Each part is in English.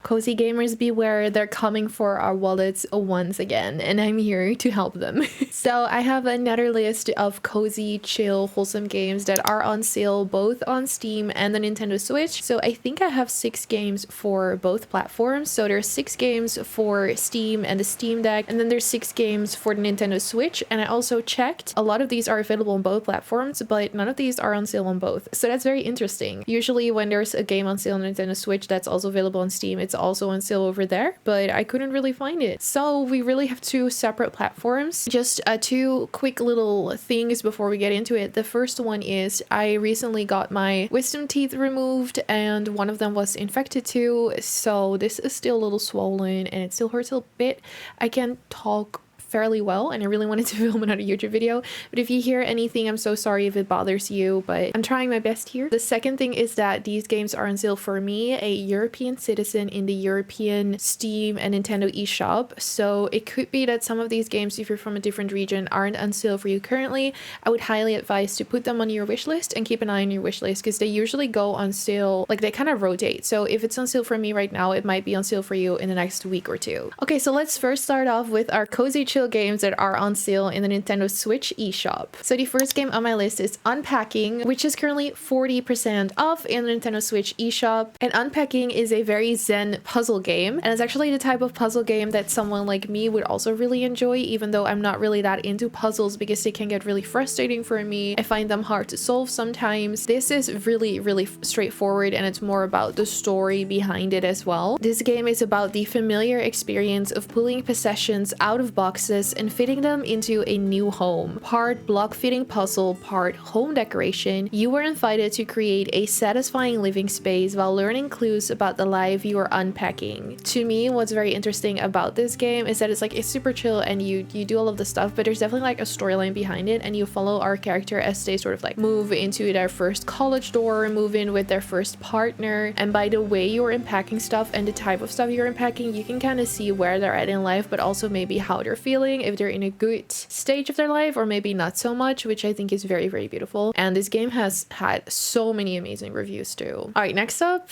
Cozy gamers beware, they're coming for our wallets once again, and I'm here to help them. So I have another list of cozy, chill, wholesome games that are on sale both on Steam and the Nintendo Switch. So I think I have 6 games for both platforms. So there's 6 games for Steam and the Steam Deck, and then there's 6 games for the Nintendo Switch. And I also checked, a lot of these are available on both platforms, but none of these are on sale on both. So that's very interesting. Usually when there's a game on sale on Nintendo Switch that's also available on Steam, it's also on sale over there, but I couldn't really find it. So we really have 2 separate platforms. Just 2 quick little things before we get into it. The first one is I recently got my wisdom teeth removed and one of them was infected too. So this is still a little swollen and it still hurts a bit. I can't talk fairly well and I really wanted to film another YouTube video, but if you hear anything, I'm so sorry if it bothers you, but I'm trying my best here. The second thing is that these games are on sale for me, a European citizen, in the European Steam and Nintendo eShop. So it could be that some of these games, if you're from a different region, aren't on sale for you currently. I would highly advise to put them on your wish list and keep an eye on your wish list because they usually go on sale, like they kind of rotate. So if it's on sale for me right now, it might be on sale for you in the next week or 2. Okay, so let's first start off with our cozy chill games that are on sale in the Nintendo Switch eShop. So the first game on my list is Unpacking, which is currently 40% off in the Nintendo Switch eShop. And Unpacking is a very zen puzzle game, and it's actually the type of puzzle game that someone like me would also really enjoy, even though I'm not really that into puzzles because they can get really frustrating for me. I find them hard to solve sometimes. This is really straightforward and it's more about the story behind it as well. This game is about the familiar experience of pulling possessions out of boxes and fitting them into a new home. Part block fitting puzzle, part home decoration, you were invited to create a satisfying living space while learning clues about the life you are unpacking. To me, what's very interesting about this game is that it's super chill and you do all of the stuff, but there's definitely like a storyline behind it, and you follow our character as they sort of like move into their first college dorm, move in with their first partner, and by the way you're unpacking stuff and the type of stuff you're unpacking, you can kind of see where they're at in life, but also maybe how they're feeling, if they're in a good stage of their life or maybe not so much, which I think is very beautiful. And this game has had so many amazing reviews too. All right, next up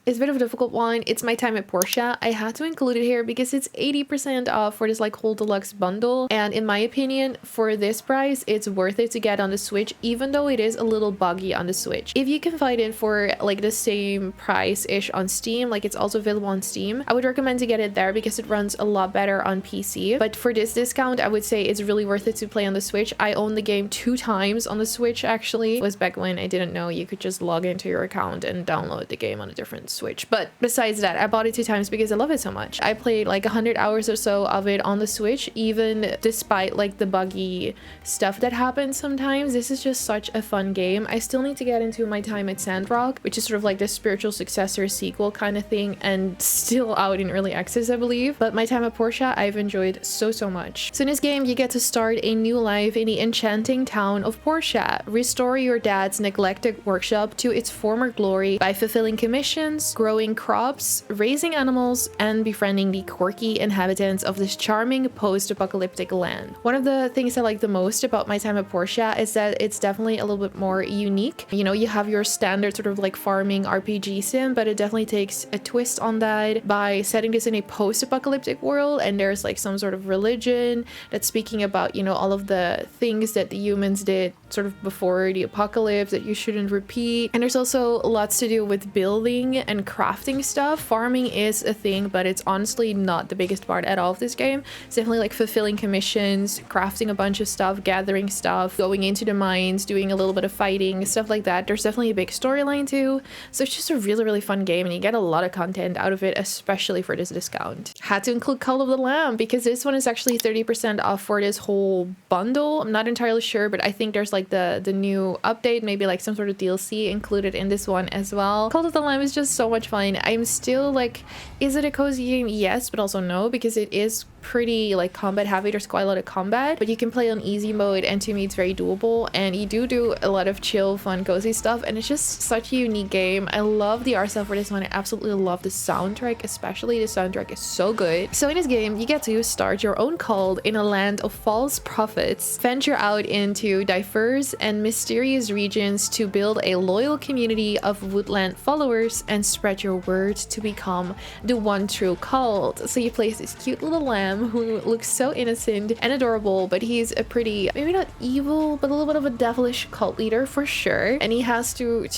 is a bit of a difficult one. It's My Time at Portia. I had to include it here because it's 80% off for this like whole deluxe bundle, and in my opinion, for this price, it's worth it to get on the Switch, even though it is a little buggy on the Switch. If you can find it for like the same price-ish on Steam, like it's also available on Steam, I would recommend to get it there because it runs a lot better on PC. But for this discount, I would say it's really worth it to play on the Switch. I owned the game 2 times on the Switch actually. It was back when I didn't know you could just log into your account and download the game on a different Switch. But besides that, I bought it 2 times because I love it so much. I played like 100 hours or so of it on the Switch, even despite like the buggy stuff that happens sometimes. This is just such a fun game. I still need to get into My Time at Sandrock, which is sort of like the spiritual successor sequel kind of thing, and still out in early access, I believe. But My Time at Portia, I've enjoyed so much. So in this game, you get to start a new life in the enchanting town of Portia. Restore your dad's neglected workshop to its former glory by fulfilling commissions, growing crops, raising animals, and befriending the quirky inhabitants of this charming post-apocalyptic land. One of the things I like the most about My Time at Portia is that it's definitely a little bit more unique. You know, you have your standard sort of like farming RPG sim, but it definitely takes a twist on that by setting this in a post-apocalyptic world, and there's like some sort of religion that's speaking about, you know, all of the things that the humans did sort of before the apocalypse that you shouldn't repeat. And there's also lots to do with building and crafting stuff. Farming is a thing, but it's honestly not the biggest part at all of this game. It's definitely like fulfilling commissions, crafting a bunch of stuff, gathering stuff, going into the mines, doing a little bit of fighting, stuff like that. There's definitely a big storyline too. So it's just a really fun game, and you get a lot of content out of it, especially for this discount. Had to include Call of the Lamb because this one is actually 30% off for this whole bundle. I'm not entirely sure, but I think there's like the new update, maybe like some sort of DLC included in this one as well. Call of the Lamb is just so much fun. I'm still like, is it a cozy game? Yes, but also no, because it is pretty like combat heavy. There's quite a lot of combat, but you can play on easy mode, and to me it's very doable, and you do a lot of chill, fun, cozy stuff, and it's just such a unique game. I love the art style for this one. I absolutely love the soundtrack, especially the soundtrack is so good. So in this game, you get to start your own cult in a land of false prophets, venture out into diverse and mysterious regions to build a loyal community of woodland followers and spread your word to become the one true cult. So you play this cute little lamb who looks so innocent and adorable, but he's a pretty, maybe not evil, but a little bit of a devilish cult leader for sure. And he has to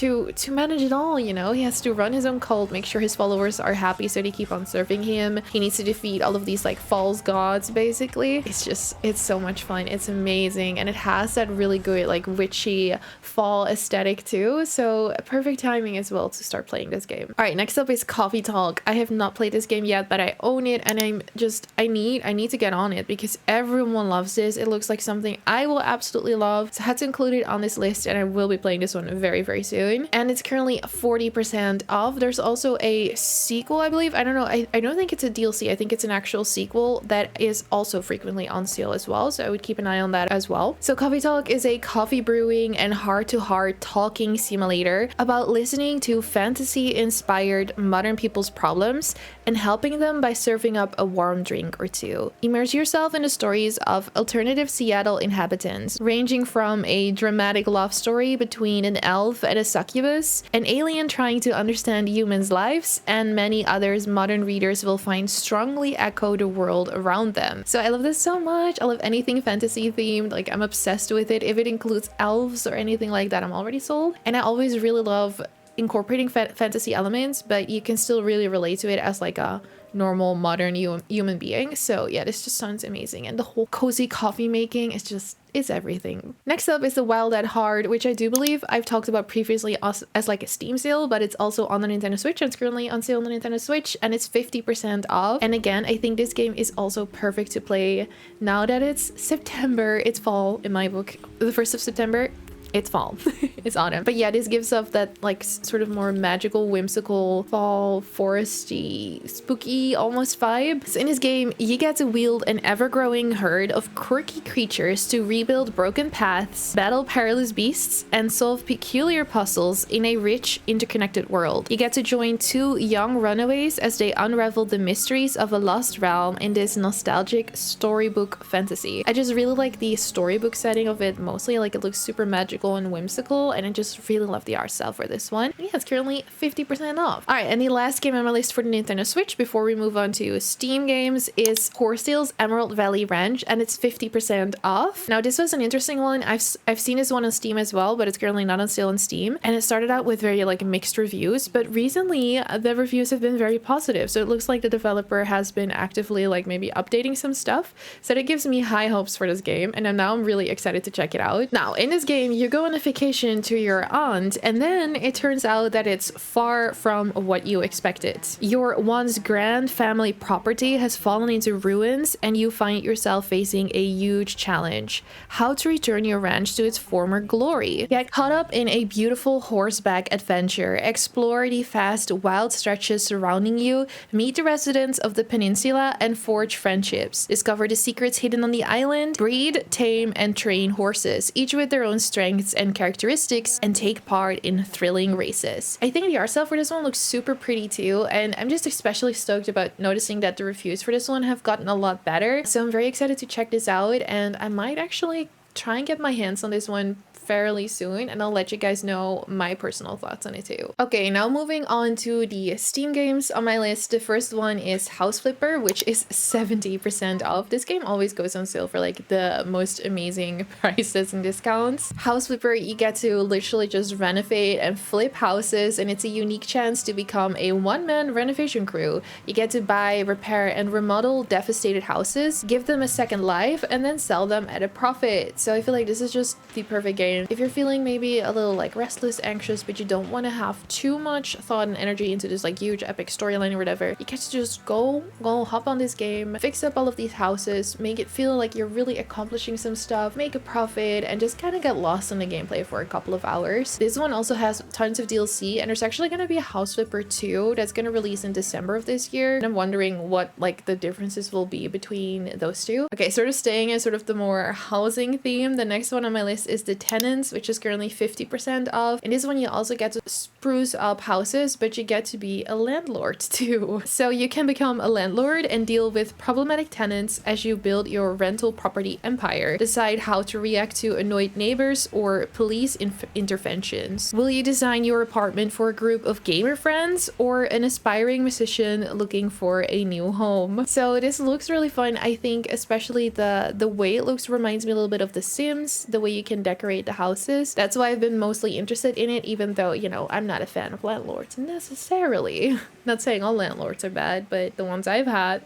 manage it all, you know. He has to run his own cult, make sure his followers are happy so they keep on serving him. He needs to defeat all of these like false gods basically. It's so much fun. It's amazing, and it has that really good like witchy fall aesthetic too, so perfect timing as well to start playing this game. All right, next up is Coffee Talk. I have not played this game yet, but I own it, and I need to get on it because everyone loves this. It looks like something I will absolutely love, so I had to include it on this list, and I will be playing this one very, very soon. And it's currently 40% off. There's also a sequel, I believe. I don't know. I don't think it's a DLC. I think it's an actual sequel that is also frequently on sale as well, so I would keep an eye on that as well. So Coffee Talk is a coffee brewing and heart-to-heart talking simulator about listening to fantasy-inspired modern people's problems and helping them by serving up a warm drink or two. Immerse yourself in the stories of alternative Seattle inhabitants, ranging from a dramatic love story between an elf and a succubus, an alien trying to understand humans' lives, and many others modern readers will find strongly echo the world around them. So I love this so much. I love anything fantasy themed. Like, I'm obsessed with it. If it includes elves or anything like that, I'm already sold. And I always really love incorporating fantasy elements, but you can still really relate to it as like a normal modern human being. So yeah, this just sounds amazing, and the whole cozy coffee making is just, it's everything. Next up is the Wild at Heart, which I do believe I've talked about previously as like a Steam sale, but it's also on the Nintendo Switch, and it's currently on sale on the Nintendo Switch, and it's 50% off. And again, I think this game is also perfect to play now that it's September. It's fall in my book. The 1st of September, it's fall. It's autumn. But yeah, this gives off that like sort of more magical, whimsical, fall, foresty, spooky almost vibe. So in this game, you get to wield an ever-growing herd of quirky creatures to rebuild broken paths, battle perilous beasts, and solve peculiar puzzles in a rich, interconnected world. You get to join two young runaways as they unravel the mysteries of a lost realm in this nostalgic storybook fantasy. I just really like the storybook setting of it mostly. Like, it looks super magical and whimsical, and I just really love the art style for this one. Yeah, it's currently 50% off. All right, and the last game on my list for the Nintendo Switch before we move on to Steam games is Horseale's Emerald Valley Ranch, and it's 50% off. Now, this was an interesting one. I've seen this one on Steam as well, but it's currently not on sale on Steam, and it started out with very like mixed reviews, but recently the reviews have been very positive. So it looks like the developer has been actively like maybe updating some stuff, so that gives me high hopes for this game, and now I'm really excited to check it out. Now, in this game, you go on a vacation to your aunt, and then it turns out that it's far from what you expected. Your once grand family property has fallen into ruins, and you find yourself facing a huge challenge: how to return your ranch to its former glory. Get caught up in a beautiful horseback adventure, explore the vast wild stretches surrounding you, meet the residents of the peninsula, and forge friendships. Discover the secrets hidden on the island, breed, tame, and train horses, each with their own strengths and characteristics, and take part in thrilling races. I think the art style for this one looks super pretty too, and I'm just especially stoked about noticing that the reviews for this one have gotten a lot better. So I'm very excited to check this out, and I might actually try and get my hands on this one fairly soon, and I'll let you guys know my personal thoughts on it too. Okay, now moving on to the Steam games on my list. The first one is House Flipper, which is 70% off. This game always goes on sale for like the most amazing prices and discounts. House Flipper, you get to literally just renovate and flip houses, and it's a unique chance to become a one-man renovation crew. You get to buy, repair, and remodel devastated houses, give them a second life, and then sell them at a profit. So I feel like this is just the perfect game fun. If you're feeling maybe a little like restless, anxious, but you don't want to have too much thought and energy into this like huge epic storyline or whatever, you get to just go hop on this game, fix up all of these houses, make it feel like you're really accomplishing some stuff, make a profit, and just kind of get lost in the gameplay for a couple of hours. This one also has tons of DLC, and there's actually going to be a house flipper too that's going to release in December of this year, and I'm wondering what like the differences will be between those two. Okay, sort of staying in sort of the more housing theme, the next one on my list is the Tenants, which is currently 50% off. And this one you also get to spruce up houses, but you get to be a landlord too. So you can become a landlord and deal with problematic tenants as you build your rental property empire. Decide how to react to annoyed neighbors or police interventions. Will you design your apartment for a group of gamer friends or an aspiring musician looking for a new home? So this looks really fun. I think especially the way it looks reminds me a little bit of The Sims, the way you can decorate the houses. That's why I've been mostly interested in it, even though, you know, I'm not a fan of landlords necessarily. Not saying all landlords are bad, but the ones I've had.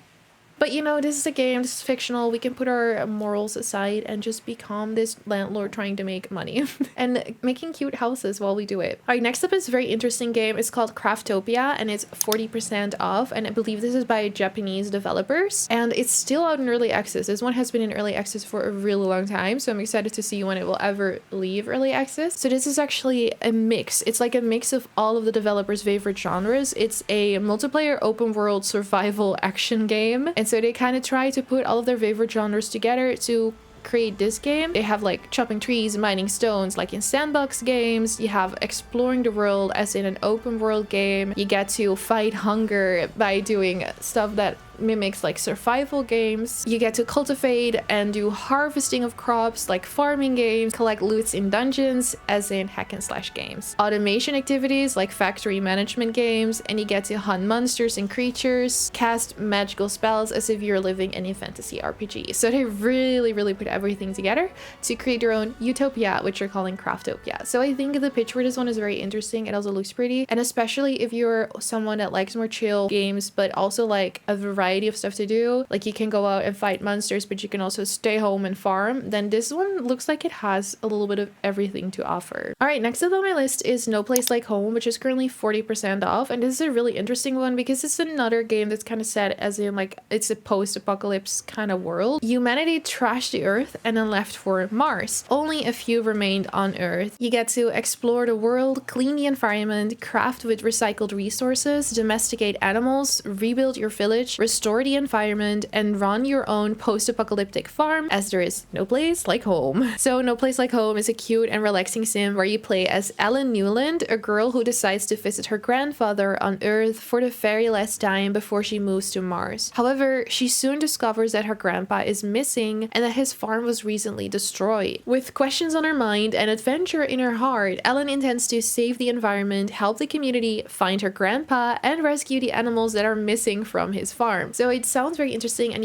But you know, this is a game, this is fictional. We can put our morals aside and just become this landlord trying to make money and making cute houses while we do it. All right, next up is a very interesting game. It's called Craftopia and it's 40% off. And I believe this is by Japanese developers and it's still out in early access. This one has been in early access for a really long time. So I'm excited to see when it will ever leave early access. So this is actually a mix. It's like a mix of all of the developers' favorite genres. It's a multiplayer open world survival action game. And so they kind of try to put all of their favorite genres together to create this game. They have like chopping trees, mining stones, like in sandbox games. You have exploring the world as in an open world game. You get to fight hunger by doing stuff that mimics like survival games. You get to cultivate and do harvesting of crops like farming games, collect loots in dungeons as in hack and slash games, automation activities like factory management games, and you get to hunt monsters and creatures, cast magical spells as if you're living in a fantasy RPG. So they really put everything together to create their own utopia, which you're calling Craftopia. So I think the pitch for this one is very interesting. It also looks pretty, and especially if you're someone that likes more chill games but also like a variety of stuff to do, like you can go out and fight monsters but you can also stay home and farm, then this one looks like it has a little bit of everything to offer. All right, next up on my list is No Place Like Home, which is currently 40% off, and this is a really interesting one because it's another game that's kind of set as in like it's a post-apocalypse kind of world. Humanity trashed the earth and then left for Mars. Only a few remained on Earth. You get to explore the world, clean the environment, craft with recycled resources, domesticate animals, rebuild your village, restore the environment, and run your own post-apocalyptic farm, as there is no place like home. So No Place Like Home is a cute and relaxing sim where you play as Ellen Newland, a girl who decides to visit her grandfather on Earth for the very last time before she moves to Mars. However, she soon discovers that her grandpa is missing and that his farm was recently destroyed. With questions on her mind and adventure in her heart, Ellen intends to save the environment, help the community, find her grandpa, and rescue the animals that are missing from his farm. So it sounds very interesting, and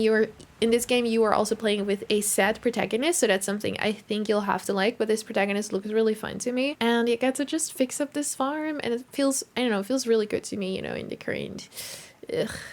in this game you are also playing with a sad protagonist, so that's something I think you'll have to like, but this protagonist looks really fun to me, and you get to just fix up this farm, and it feels, I don't know, it feels really good to me, you know, in the current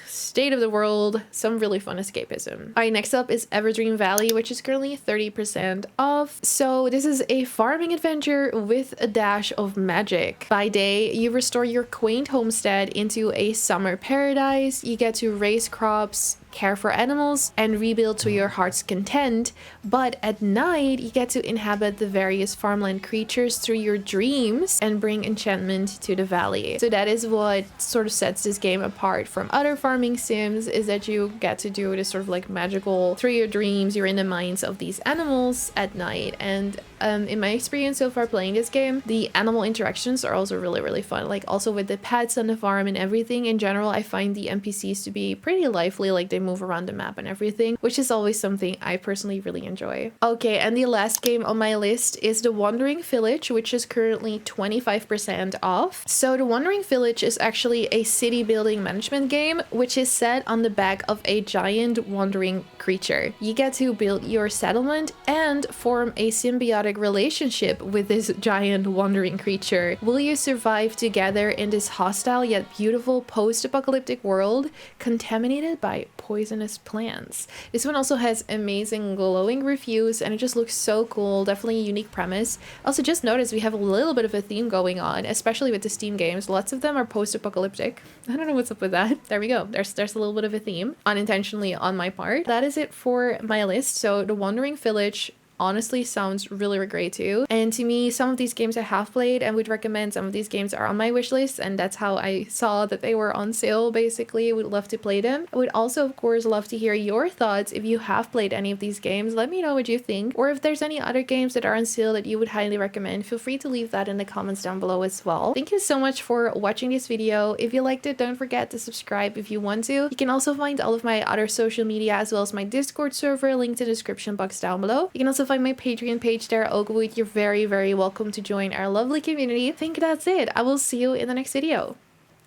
state of the world. Some really fun escapism. All right, next up is Everdream Valley, which is currently 30% off. So this is a farming adventure with a dash of magic. By day, you restore your quaint homestead into a summer paradise. You get to raise crops, care for animals, and rebuild to your heart's content. But at night, you get to inhabit the various farmland creatures through your dreams and bring enchantment to the valley. So that is what sort of sets this game apart from other farming sims, is that you get to do this sort of like magical, through your dreams, you're in the minds of these animals at night. And in my experience so far playing this game, the animal interactions are also really fun. Like also with the pets on the farm and everything in general, I find the NPCs to be pretty lively, like they move around the map and everything, which is always something I personally really enjoy. Okay, and the last game on my list is The Wandering Village, which is currently 25% off. So The Wandering Village is actually a city building management game, which is set on the back of a giant wandering creature. You get to build your settlement and form a symbiotic symbiotic relationship with this giant wandering creature? Will you survive together in this hostile yet beautiful post-apocalyptic world contaminated by poisonous plants? This one also has amazing glowing reviews and it just looks so cool. Definitely a unique premise. Also, just noticed we have a little bit of a theme going on, especially with the Steam games. Lots of them are post-apocalyptic. I don't know what's up with that. There we go. There's a little bit of a theme, unintentionally on my part. That is it for my list. So the Wandering Village honestly sounds really great too, and to me some of these games I have played and would recommend. Some of these games are on my wish list, and that's how I saw that they were on sale. Basically, would love to play them. I would also of course love to hear your thoughts. If you have played any of these games, let me know what you think, or if there's any other games that are on sale that you would highly recommend, feel free to leave that in the comments down below as well. Thank you so much for watching this video. If you liked it, don't forget to subscribe if you want to. You can also find all of my other social media as well as my Discord server linked in the description box down below. You can also find my Patreon page there, Oakwood. You're very welcome to join our lovely community. I think that's it. I will see you in the next video.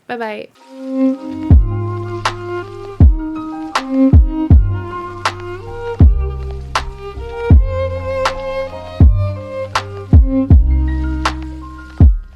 Bye bye.